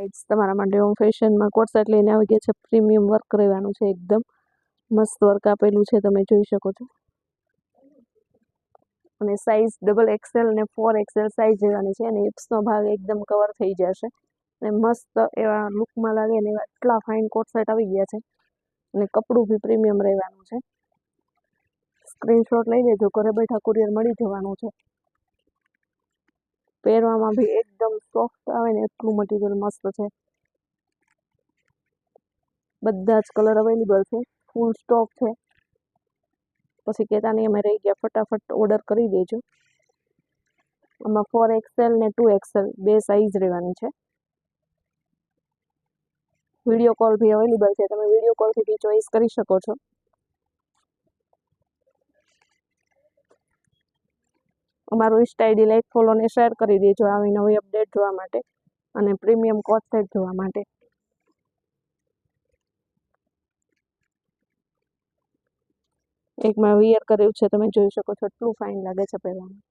Guides તમારા માટે હું ફેશનમાં કોટ સેટ લઈને આવી ગયા છે. પ્રીમિયમ વર્ક રહેવાનું છે, એકદમ મસ્ત વર્ક આપેલું છે, તમે જોઈ શકો છો. અને સાઇઝ XXL ને 4XL સાઇઝ રહેવાની છે અને હિપ્સનો ભાગ એકદમ કવર થઈ જશે અને મસ્ત એવા લુકમાં લાગે ને એવા એટલા ફાઇન કોટ સેટ આવી ગયા છે અને કપડું બી પ્રીમિયમ રહેવાનું છે. સ્ક્રીનશોટ લઈ લેજો, ઘરે બેઠા કુરિયર મળી જવાનું છે. પહેરવામાં બી એકદમ સોફ્ટ આવે ને એટલું મટીરિયલ મસ્ત છે. બધા જ કલર અવેલેબલ છે, ફૂલ સ્ટોક છે. પછી કહેતા નહીં અમે રહી ગયા, ફટાફટ ઓર્ડર કરી દેજો. આમાં 4XL ને 2XL બે સાઇઝ રહેવાની છે. વિડીયો કોલ બી અવેલેબલ છે, તમે વિડીયો કોલથી બી ચોઈસ કરી શકો છો. અમારું ઇન્સ્ટા આઈડી લાઈક, ફોલો ને શેર કરી દેજો આવી નવી અપડેટ જોવા માટે અને પ્રીમિયમ કોટ સેટ જોવા માટે. એક મેં વિયર કર્યું છે, તમે જોઈ શકો છો, એટલું ફાઇન લાગે છે પહેરવામાં.